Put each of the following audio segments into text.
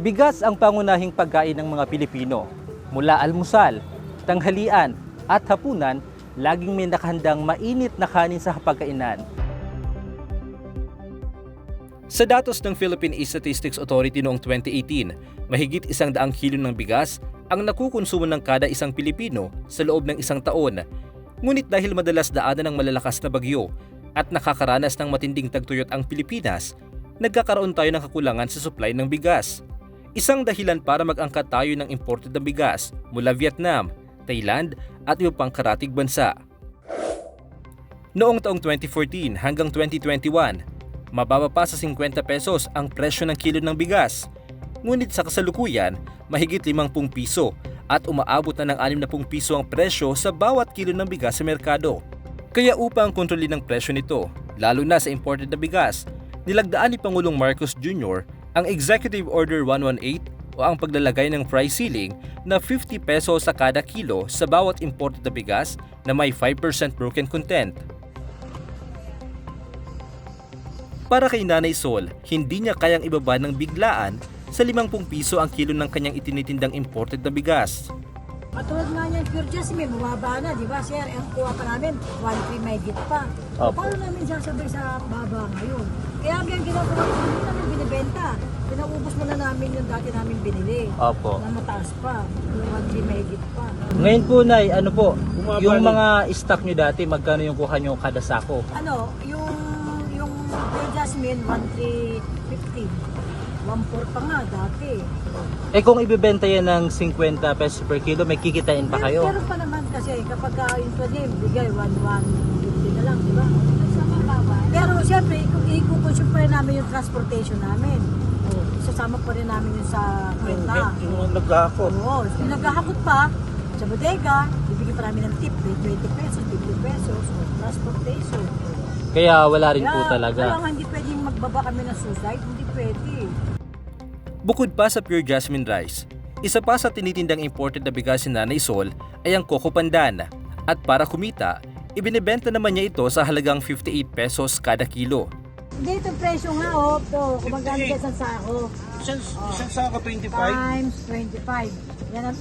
Bigas ang pangunahing pagkain ng mga Pilipino. Mula almusal, tanghalian at hapunan, laging may nakahandang mainit na kanin sa hapagkainan. Sa datos ng Philippine Statistics Authority noong 2018, mahigit 100 kilo ng bigas ang nakukonsumo ng kada isang Pilipino sa loob ng isang taon. Ngunit dahil madalas daanan ng malalakas na bagyo at nakakaranas ng matinding tagtuyot ang Pilipinas, nagkakaroon tayo ng kakulangan sa supply ng bigas. Isang dahilan para mag-angkat tayo ng imported na bigas mula Vietnam, Thailand at iba pang karatig bansa. Noong taong 2014 hanggang 2021, mababa pa sa 50 pesos ang presyo ng kilo ng bigas. Ngunit sa kasalukuyan, mahigit 50 piso at umaabot na ng 60 piso ang presyo sa bawat kilo ng bigas sa merkado. Kaya upang kontrolin ang presyo nito, lalo na sa imported na bigas, nilagdaan ni Pangulong Marcos Jr. ang Executive Order 118 o ang paglalagay ng price ceiling na 50 pesos sa kada kilo sa bawat imported na bigas na may 5% broken content. Para kay Nanay Sol, hindi niya kayang ibaba ng biglaan sa 50 piso ang kilo ng kanyang itinitindang imported na bigas. Katulad nga niyan, Pure Jasmine, bumaba na, di ba, sir? Ang kuha pa namin, 1.3 may git pa. Opo. Paano namin sasabay sa baba ngayon? Kaya ang ginagawa ko, hindi namin binibenta. Pinaubos mo na namin yung dati namin binili. Opo. Na mataas pa, yung 1.3 may git pa. Ngayon po, Nay, ano po, yung mga stock nyo dati, magkano yung kuha nyo kada sako? Ano, yung Pure Jasmine, 1.350. 1.4 pa nga dati. Eh kung ibebenta yan ng 50 pesos per kilo, may kikitain pa kayo? Meron pa naman kasi kapag yung pwede, bigay 1.50 na lang, di ba? Pero siyempre, i-consume pa rin namin yung transportation namin. Isasama pa rin namin yung sa kwenta. Yung naghahakot. Oo, yung naghahakot pa, sa bodega, bibigyan pa namin ng tip, 20 pesos, 50 pesos, transportation. Kaya wala rin po talaga. Kaya nga hindi pwedeng magbaba kami ng suicide, hindi pwede. Bukod pa sa Pure Jasmine Rice, isa pa sa tinitindang imported na bigas ni Nanay Sol ay ang Coco Pandan. At para kumita, ibinebenta naman niya ito sa halagang 58 pesos kada kilo. Hindi, itong presyo nga, to, kumagano ka sa sako. Isang sako 25? Times 25.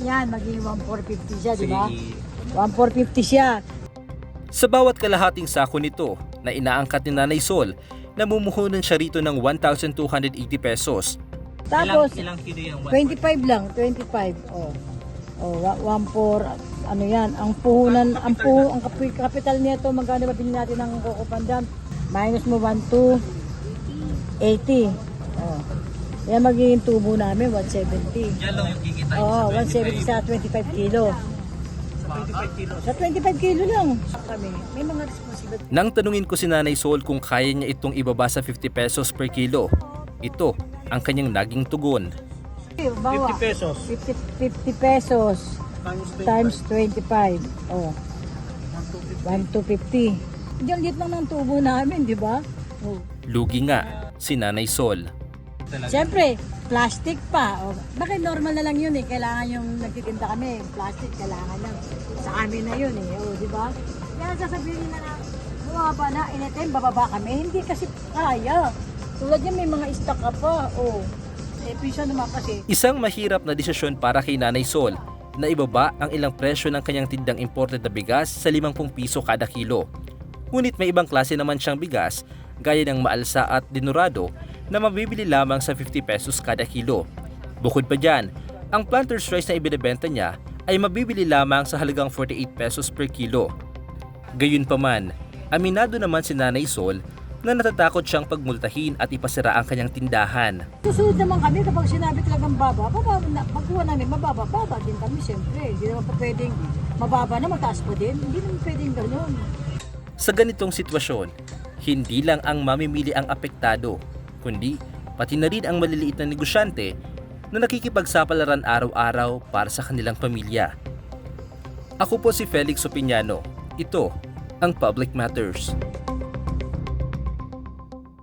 Yan, magiging 1,450 siya, di ba? 1,450 siya. Sa bawat kalahating sako nito na inaangkat ni Nanay Sol, namumuhunan siya rito ng 1,280 pesos. Tapos, ilang kilo yan? 25 lang, 25. Oh, 1,4, ano yan, ang puhunan, ang capital nito, magkano ba bilhin natin ng Coco Pandan? Minus mo 1,280. Oh. Yan magiging tubo namin, 170. Yan lang yung kikitain Oo, 170 sa 25 kilo. Sa 25 kilo lang. Kami, may mga responsibility. Nang tanungin ko si Nanay Sol kung kaya niya itong ibaba sa 50 pesos per kilo, ito ang kanyang naging tugon. 50 pesos. 50 pesos times 25. Oh. 1,250. Diyan lit lang ng tubo namin, di ba? Oh. Lugi nga si Nanay Sol. Siyempre, plastic pa. Oh. Bakit normal na lang yun eh. Kailangan yung nagtitinda kami, plastic, kailangan lang. Sa amin na yun eh. Oh, di ba? Kaya sasabihin nila na, bumaba na, inetem, bababa kami. Hindi kasi kaya. Tulad yan, may mga stock ka pa. Oh. Eh, pisa naman kasi. Isang mahirap na desisyon para kay Nanay Sol na ibaba ang ilang presyo ng kanyang tindang imported na bigas sa 50 piso kada kilo. Ngunit may ibang klase naman siyang bigas gaya ng maalsa at dinurado na mabibili lamang sa 50 pesos kada kilo. Bukod pa dyan, ang planter's rice na ibinebenta niya ay mabibili lamang sa halagang 48 pesos per kilo. Gayunpaman, aminado naman si Nanay Sol na natatakot siyang pagmultahin at ipasira ang kanyang tindahan. Susunod naman kami kapag sinabi talagang baba, pagkuha namin mababa din kami siyempre. Hindi naman pa pwedeng mababa na mataas pa din. Hindi naman pwedeng gano'n. Sa ganitong sitwasyon, hindi lang ang mamimili ang apektado, kundi pati na rin ang maliliit na negosyante na nakikipagsapalaran araw-araw para sa kanilang pamilya. Ako po si Felix Opiniano. Ito ang Public Matters.